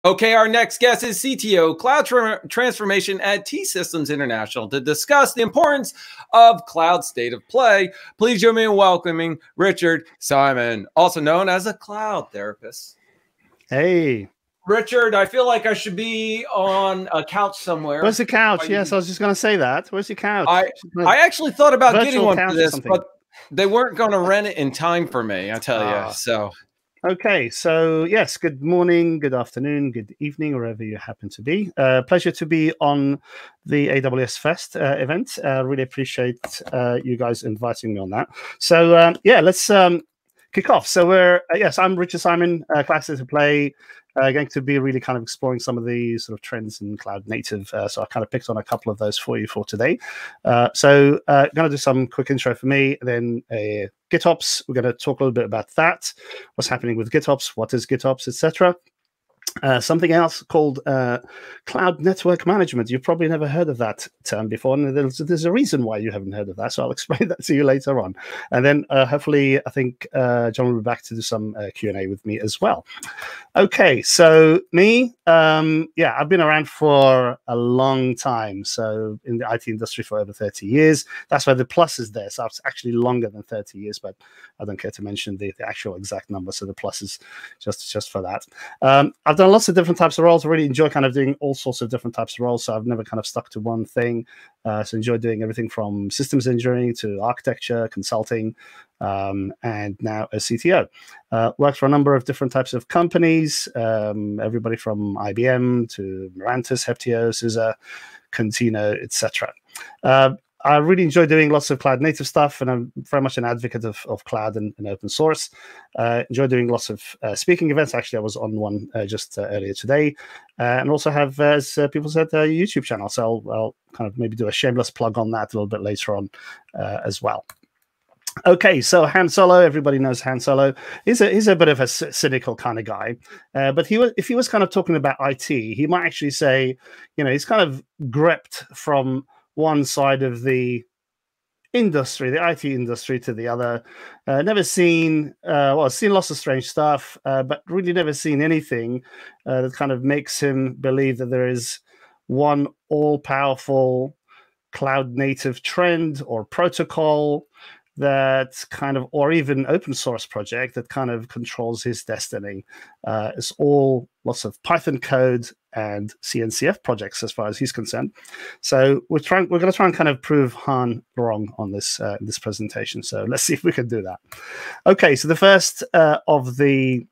Okay, our next guest is CTO Cloud Transformation at T-Systems International to discuss the importance of cloud state of play. Please join me in welcoming Richard Simon, also known as a cloud therapist. Hey. Richard, I feel like I should be on a couch somewhere. Where's the couch? Yes, I was just going to say that. Where's your couch? I actually thought about getting one for this, but they weren't going to rent it in time for me, I tell you. So. Okay, so yes, good morning, good afternoon, good evening, wherever you happen to be. Pleasure to be on the AWS Fest event. Really appreciate you guys inviting me on that. So yeah, let's kick off. So I'm Richard Simon, Cloud State of Play. Going to be really kind of exploring some of the sort of trends in cloud native. So I kind of picked on a couple of those for you for today. Going to do some quick intro for me, then GitOps. We're going to talk a little bit about that, what's happening with GitOps, what is GitOps, etc. Something else called cloud network management. You've probably never heard of that term before, and there's a reason why you haven't heard of that. So I'll explain that to you later on. And then hopefully, I think John will be back to do some Q&A with me as well. Okay, so me, I've been around for a long time. So in the IT industry for over 30 years. That's why the plus is there. So it's actually longer than 30 years, but I don't care to mention the actual exact number. So the plus is just for that. I've done lots of different types of roles. I really enjoy kind of doing all sorts of different types of roles. So I've never kind of stuck to one thing. So enjoy doing everything from systems engineering to architecture, consulting, and now a CTO. Worked for a number of different types of companies, everybody from IBM to Mirantis, Heptio, SUSE, Contino, etc. I really enjoy doing lots of cloud native stuff, and I'm very much an advocate of cloud and open source. Enjoy doing lots of speaking events. Actually, I was on one just earlier today, and also have, as people said, a YouTube channel. So I'll kind of maybe do a shameless plug on that a little bit later on as well. Okay, so Han Solo, everybody knows Han Solo. He's a bit of a cynical kind of guy, but if he was kind of talking about IT, he might actually say, he's kind of gripped from one side of the industry, the IT industry, to the other. Never seen, seen lots of strange stuff, but really never seen anything that kind of makes him believe that there is one all-powerful cloud-native trend or protocol that kind of, or even open source project that kind of controls his destiny. It's all lots of Python code and CNCF projects as far as he's concerned. So we're going to try and kind of prove Han wrong on this this presentation. So let's see if we can do that. Okay, so the first of the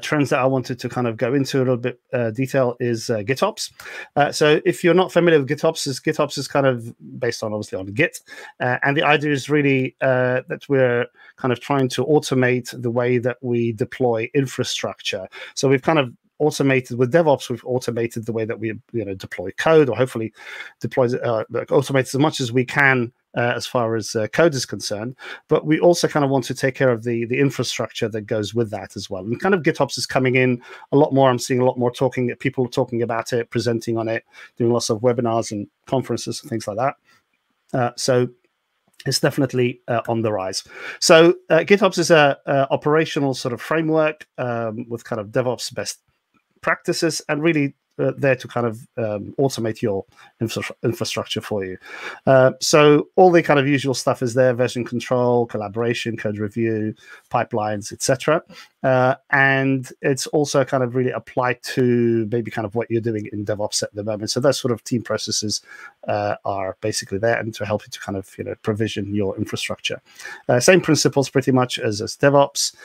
trends that I wanted to kind of go into a little bit detail is GitOps. So if you're not familiar with GitOps is kind of based on, obviously, on Git. And the idea is really that we're kind of trying to automate the way that we deploy infrastructure. So we've kind of automated with DevOps, we've automated the way that we deploy code, or hopefully automate as much as we can as far as code is concerned. But we also kind of want to take care of the infrastructure that goes with that as well. And kind of GitOps is coming in a lot more. I'm seeing a lot more people talking about it, presenting on it, doing lots of webinars and conferences and things like that. So it's definitely on the rise. So GitOps is a operational sort of framework with kind of DevOps best practices, and really there to kind of automate your infrastructure for you. So all the kind of usual stuff is there: version control, collaboration, code review, pipelines, etc. And it's also kind of really applied to maybe kind of what you're doing in DevOps at the moment. So those sort of team processes are basically there, and to help you to kind of provision your infrastructure. Same principles pretty much as DevOps,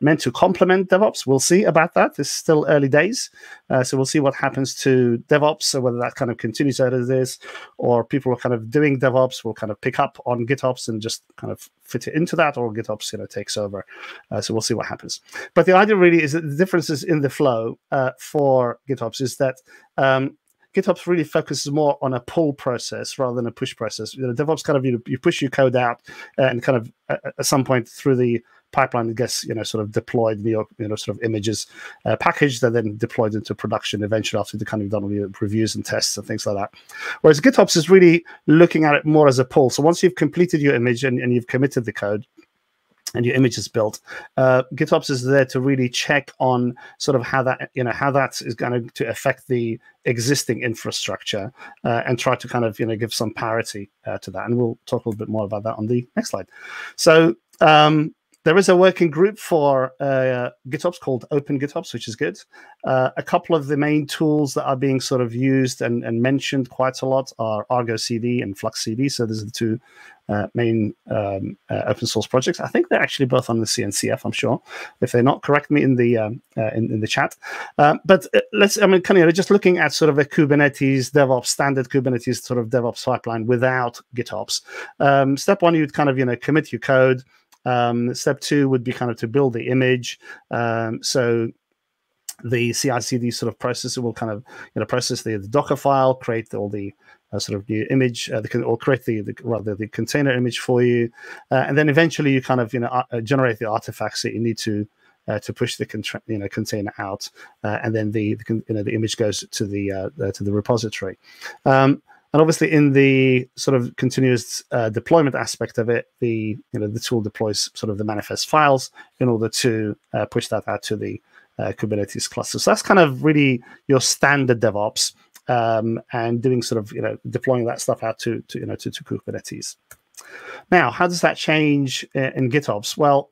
meant to complement DevOps. We'll see about that. It's still early days, so we'll see what happens to DevOps, so whether that kind of continues as it is, or people are kind of doing DevOps will kind of pick up on GitOps and just kind of fit it into that, or GitOps takes over. So we'll see what happens. But the idea really is that the differences in the flow for GitOps is that GitOps really focuses more on a pull process rather than a push process. DevOps kind of you push your code out, and kind of at some point through the pipeline, it gets sort of deployed in your sort of images packaged and then deployed into production eventually after the kind of done all your reviews and tests and things like that. Whereas GitOps is really looking at it more as a pull. So once you've completed your image and you've committed the code, and your image is built. GitOps is there to really check on sort of how that, how that is going to affect the existing infrastructure, and try to kind of, give some parity to that. And we'll talk a little bit more about that on the next slide. So there is a working group for GitOps called Open GitOps, which is good. A couple of the main tools that are being sort of used and mentioned quite a lot are Argo CD and Flux CD. So those are the two main open source projects. I think they're actually both on the CNCF. I'm sure. If they're not, correct me in the in the chat. But just looking at sort of a Kubernetes DevOps, standard Kubernetes sort of DevOps pipeline without GitOps. Step one, you'd kind of commit your code. Step two would be kind of to build the image. So the CI/CD sort of processor will kind of process the Docker file, create all the sort of new image, or create the container image for you, and then eventually you kind of generate the artifacts that you need to push the container out, and then the image goes to the repository. And obviously, in the sort of continuous deployment aspect of it, the tool deploys sort of the manifest files in order to push that out to the Kubernetes cluster. So that's kind of really your standard DevOps, and doing sort of deploying that stuff out to Kubernetes. Now, how does that change in GitOps? Well,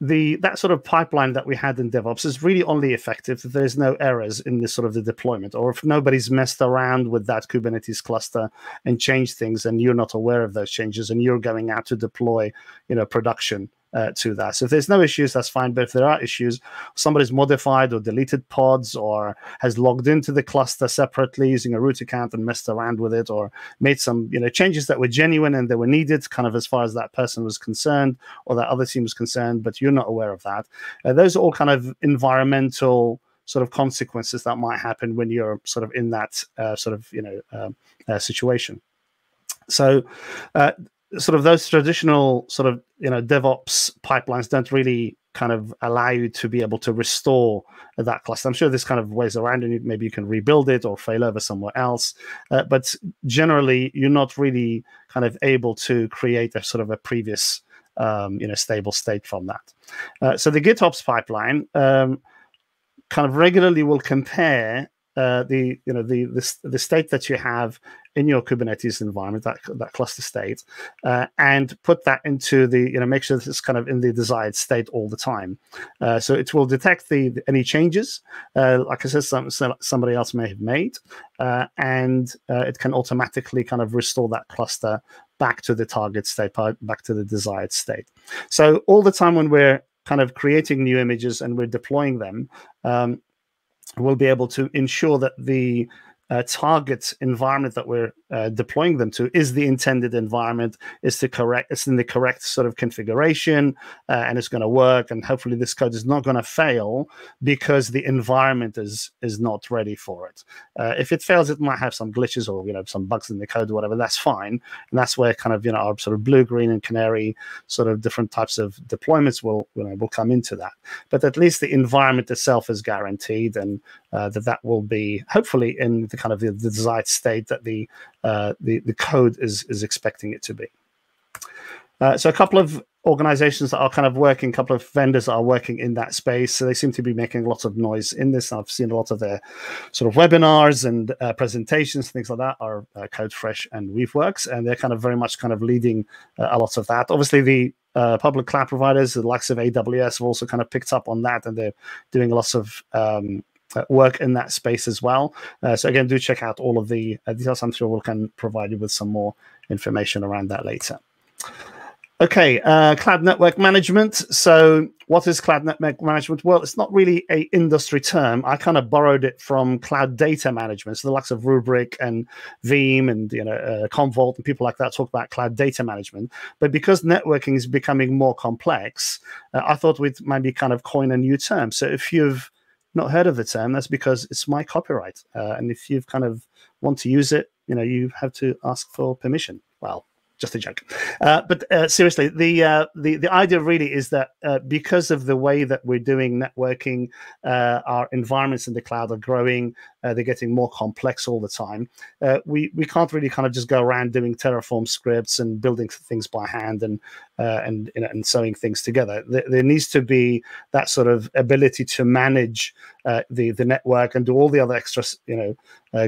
that sort of pipeline that we had in DevOps is really only effective if there's no errors in this sort of the deployment, or if nobody's messed around with that Kubernetes cluster and changed things, and you're not aware of those changes, and you're going out to deploy, production to that. So if there's no issues, that's fine. But if there are issues, somebody's modified or deleted pods, or has logged into the cluster separately using a root account and messed around with it, or made some changes that were genuine and that were needed, kind of as far as that person was concerned or that other team was concerned, but you're not aware of that. Those are all kind of environmental sort of consequences that might happen when you're sort of in that situation. So sort of those traditional sort of DevOps pipelines don't really kind of allow you to be able to restore that cluster. I'm sure there's kind of ways around it. Maybe you can rebuild it or fail over somewhere else, but generally you're not really kind of able to create a sort of a previous stable state from that. So the GitOps pipeline kind of regularly will compare the state that you have in your Kubernetes environment, that cluster state, and put that into the make sure that it's kind of in the desired state all the time. So it will detect any changes, like I said, somebody else may have made, and it can automatically kind of restore that cluster back to the target state, back to the desired state. So all the time when we're kind of creating new images and we're deploying them, we'll be able to ensure that the target environment that we're deploying them to is the intended environment, it's in the correct sort of configuration, and it's going to work. And hopefully this code is not going to fail because the environment is not ready for it. If it fails, it might have some glitches or some bugs in the code or whatever. That's fine, and that's where kind of our sort of blue, green, and canary sort of different types of deployments will come into that. But at least the environment itself is guaranteed, and that will be hopefully in the kind of the desired state that the code is expecting it to be. So a couple of organizations that are kind of working, a couple of vendors that are working in that space. So they seem to be making lots of noise in this. I've seen a lot of their sort of webinars and presentations, things like that are CodeFresh and Weaveworks, and they're kind of very much kind of leading a lot of that. Obviously, the public cloud providers, the likes of AWS, have also kind of picked up on that, and they're doing lots of work in that space as well. So again, do check out all of the details. I'm sure we can provide you with some more information around that later. Okay, cloud network management. So what is cloud network management? Well, it's not really an industry term. I kind of borrowed it from cloud data management. So the likes of Rubrik and Veeam and Commvault and people like that talk about cloud data management. But because networking is becoming more complex, I thought we'd maybe kind of coin a new term. So if you've not heard of the term, that's because it's my copyright. And if you've kind of want to use it, you have to ask for permission. Well, just a joke. But seriously, the idea really is that because of the way that we're doing networking, our environments in the cloud are growing. They're getting more complex all the time. We can't really kind of just go around doing Terraform scripts and building things by hand and and sewing things together. There needs to be that sort of ability to manage the network and do all the other extra,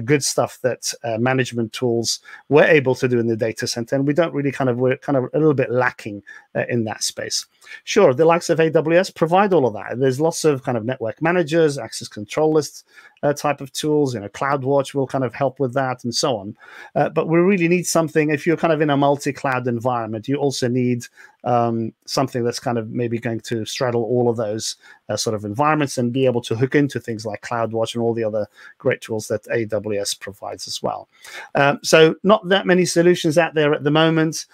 good stuff that management tools were able to do in the data center, and we're kind of a little bit lacking in that space. Sure, the likes of AWS provide all of that. There's lots of kind of network managers, access control lists type of tools. CloudWatch will kind of help with that, and so on. But we really need something. If you're kind of in a multi-cloud environment, you also need something that's kind of maybe going to straddle all of those sort of environments and be able to hook into things like CloudWatch and all the other great tools that AWS provides as well. So not that many solutions out there at the moment.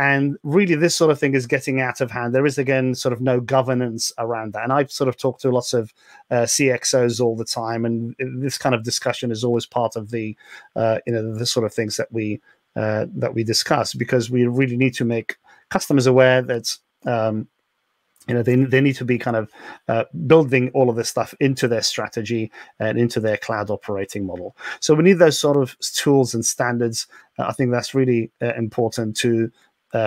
And really, this sort of thing is getting out of hand. There is, again, sort of no governance around that. And I've sort of talked to lots of CXOs all the time, and this kind of discussion is always part of the sort of things that we discuss, because we really need to make customers aware that they need to be kind of building all of this stuff into their strategy and into their cloud operating model. So we need those sort of tools and standards. I think that's really important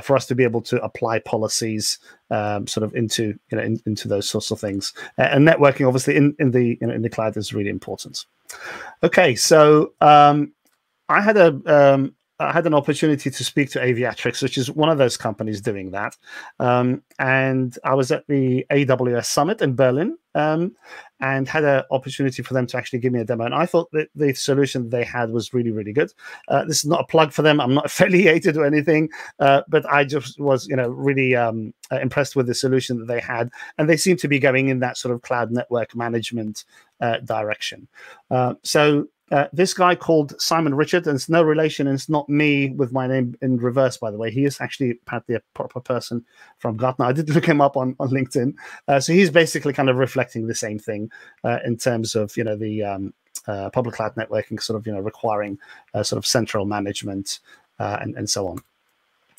for us to be able to apply policies sort of into those sorts of things. And networking, obviously, in the cloud is really important. Okay, so I had an opportunity to speak to Aviatrix, which is one of those companies doing that. And I was at the AWS Summit in Berlin and had an opportunity for them to actually give me a demo. And I thought that the solution they had was really, really good. This is not a plug for them. I'm not affiliated or anything, but I just was, really impressed with the solution that they had. And they seem to be going in that sort of cloud network management direction. This guy called Simon Richard, and it's no relation, and it's not me with my name in reverse, by the way. He is actually apparently a proper person from Gartner. I did look him up on LinkedIn. So he's basically kind of reflecting the same thing in terms of, the public cloud networking sort of, requiring sort of central management and so on.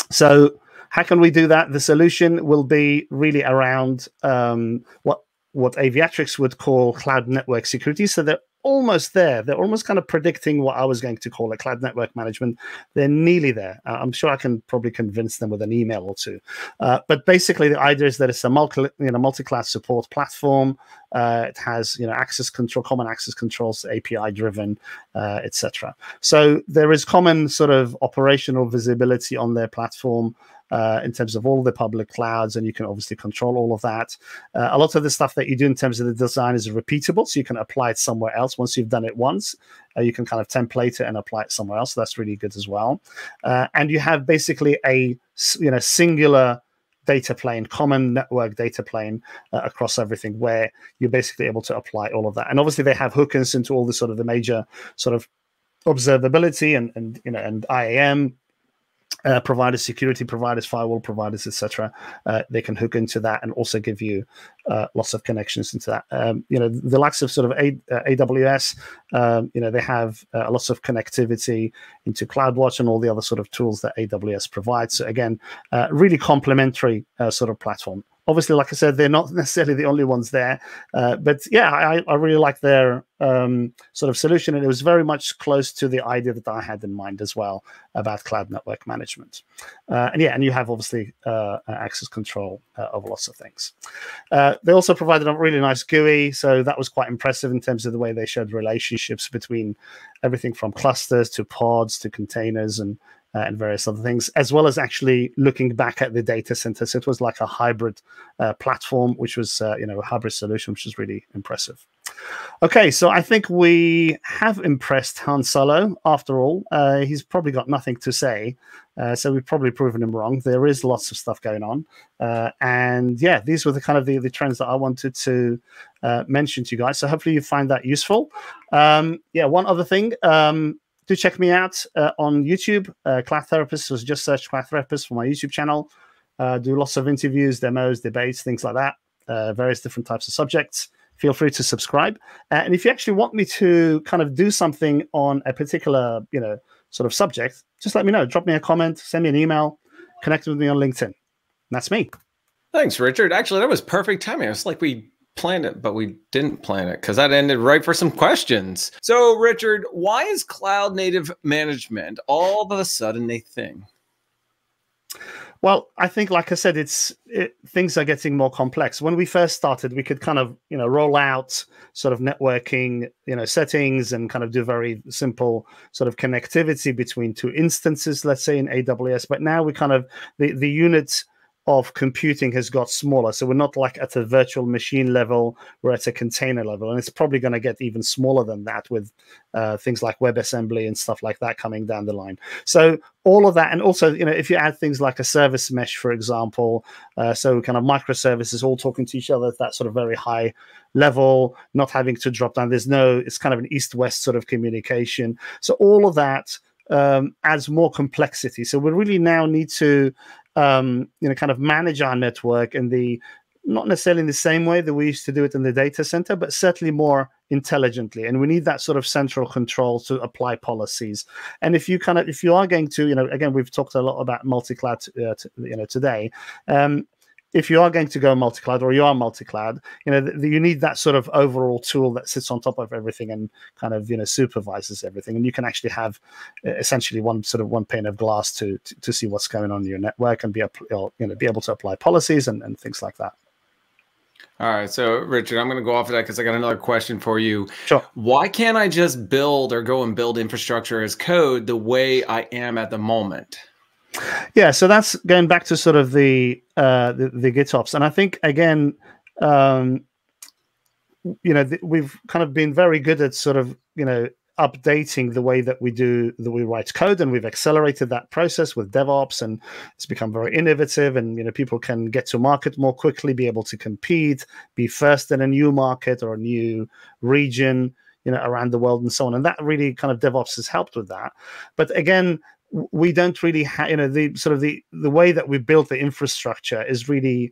So how can we do that? The solution will be really around what Aviatrix would call cloud network security. So they're almost there. They're almost kind of predicting what I was going to call it, cloud network management. They're nearly there. I'm sure I can probably convince them with an email or two. But basically, the idea is that it's a multi-cloud support platform. It has access control, common access controls, API driven, etc. So there is common sort of operational visibility on their platform. In terms of all the public clouds, and you can obviously control all of that. A lot of the stuff that you do in terms of the design is repeatable, so you can apply it somewhere else. Once you've done it once, you can kind of template it and apply it somewhere else. So that's really good as well. And you have basically a singular data plane, common network data plane across everything, where you're basically able to apply all of that. And obviously they have hookers into all the sort of the major sort of observability and IAM providers, security providers, firewall providers, etc. They can hook into that and also give you lots of connections into that. The likes of sort of AWS, they have lots of connectivity into CloudWatch and all the other sort of tools that AWS provides. So again, really complementary sort of platform. Obviously, like I said, they're not necessarily the only ones there. But yeah, I really like their sort of solution. And it was very much close to the idea that I had in mind as well about cloud network management. And you have obviously access control of lots of things. They also provided a really nice GUI. So that was quite impressive in terms of the way they showed relationships between everything from clusters to pods to containers and various other things, as well as actually looking back at the data center. So it was like a hybrid platform, which was a hybrid solution, which is really impressive. Okay, so I think we have impressed Han Solo. After all, he's probably got nothing to say, so we've probably proven him wrong. There is lots of stuff going on, and yeah, these were the kind of the trends that I wanted to mention to you guys. So hopefully you find that useful. One other thing. Do check me out on YouTube, Cloud Therapist. So just search Cloud Therapist for my YouTube channel. Do lots of interviews, demos, debates, things like that, various different types of subjects. Feel free to subscribe. And if you actually want me to kind of do something on a particular, sort of subject, just let me know. Drop me a comment, send me an email, connect with me on LinkedIn. And that's me. Thanks, Richard. Actually, that was perfect timing. It's like we planned it, but we didn't plan it because that ended right for some questions. So, Richard, why is cloud native management all of a sudden a thing? Well, I think, like I said, things are getting more complex. When we first started, we could kind of, roll out sort of networking, settings and kind of do very simple sort of connectivity between two instances, let's say in AWS. But now we kind of, the units of computing has got smaller. So we're not like at a virtual machine level, we're at a container level. And it's probably going to get even smaller than that with things like WebAssembly and stuff like that coming down the line. So all of that, and also, if you add things like a service mesh, for example, so kind of microservices all talking to each other at that sort of very high level, not having to drop down. It's kind of an east-west sort of communication. So all of that adds more complexity. So we really now need to kind of manage our network in not necessarily in the same way that we used to do it in the data center, but certainly more intelligently. And we need that sort of central control to apply policies. And if you are going to, again, we've talked a lot about multi-cloud, today. If you are going to go multi-cloud, or you are multi-cloud, you need that sort of overall tool that sits on top of everything and kind of, supervises everything. And you can actually have essentially one pane of glass to see what's going on in your network and be able to apply policies and things like that. All right. So, Richard, I'm going to go off of that because I got another question for you. Sure. Why can't I just build or go and build infrastructure as code the way I am at the moment? Yeah, so that's going back to sort of the GitOps, and I think again, we've kind of been very good at sort of updating the way that we write code, and we've accelerated that process with DevOps, and it's become very innovative, and people can get to market more quickly, be able to compete, be first in a new market or a new region, around the world, and so on. And that really kind of DevOps has helped with that. But again, we don't really have, the way that we built the infrastructure is really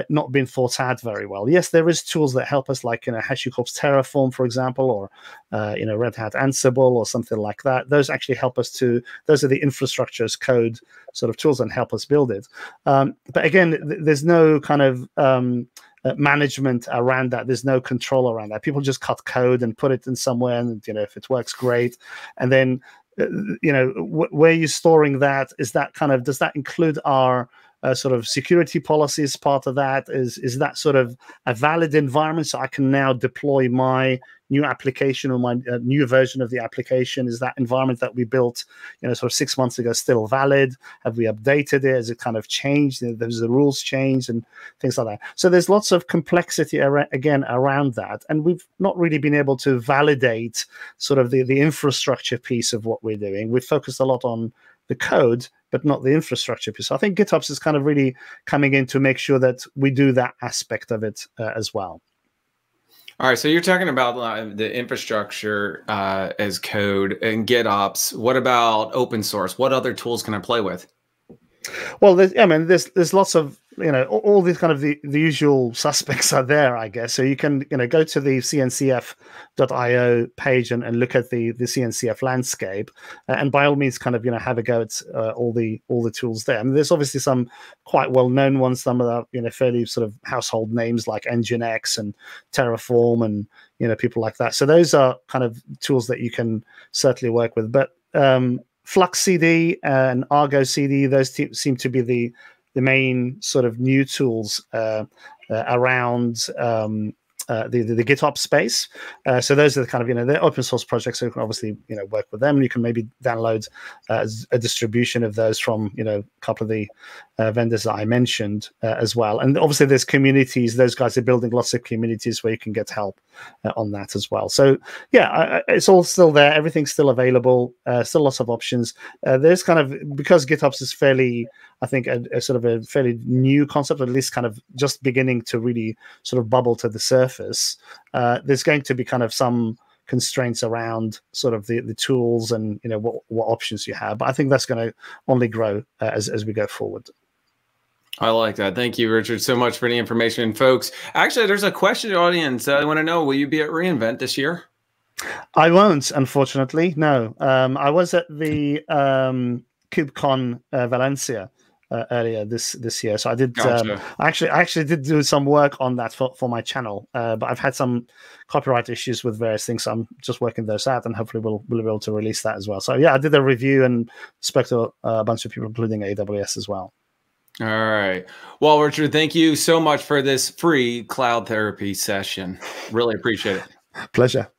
not been thought out very well. Yes, there is tools that help us, like HashiCorp's Terraform, for example, or Red Hat Ansible or something like that. Those actually help us those are the infrastructure as code sort of tools and help us build it. But again, there's no kind of management around that. There's no control around that. People just cut code and put it in somewhere, and if it works, great. And then where you're storing that, is that kind of, does that include our sort of security policies? Part of that is that sort of a valid environment, so I can now deploy my new application or my new version of the application? Is that environment that we built sort of 6 months ago still valid? Have we updated it? Has it kind of changed? There's the rules changed and things like that. So there's lots of complexity again around that, and we've not really been able to validate sort of the infrastructure piece of what we're doing. We've focused a lot on the code, but not the infrastructure piece. So I think GitOps is kind of really coming in to make sure that we do that aspect of it as well. All right, so you're talking about the infrastructure as code and GitOps. What about open source? What other tools can I play with? Well, there's lots of, all these kind of the usual suspects are there, I guess. So you can, go to the cncf.io page and look at the CNCF landscape, and by all means, kind of, have a go at all the tools there. I mean, there's obviously some quite well-known ones, some of the, fairly sort of household names like Nginx and Terraform and, people like that. So those are kind of tools that you can certainly work with. But Flux CD and Argo CD, those seem to be the main sort of new tools around the GitOps space. So those are the kind of, they're open source projects, so you can obviously, work with them. You can maybe download a distribution of those from, a couple of the vendors that I mentioned as well. And obviously there's communities. Those guys are building lots of communities where you can get help on that as well. So yeah, it's all still there. Everything's still available. Still lots of options. There's kind of, because GitOps is fairly, I think, a sort of a fairly new concept, at least kind of just beginning to really sort of bubble to the surface. There's going to be kind of some constraints around sort of the tools and what options you have, but I think that's going to only grow as we go forward. I like that. Thank you, Richard, so much for the information, folks. Actually, there's a question in the audience. I want to know, will you be at reInvent this year? I won't, unfortunately. No, I was at the KubeCon Valencia earlier this year, so I did. Gotcha. I actually did do some work on that for my channel, but I've had some copyright issues with various things, so I'm just working those out, and hopefully we'll be able to release that as well. So yeah, I did a review and spoke to a bunch of people, including AWS as well. All right. Well, Richard, thank you so much for this free cloud therapy session. Really appreciate it. Pleasure.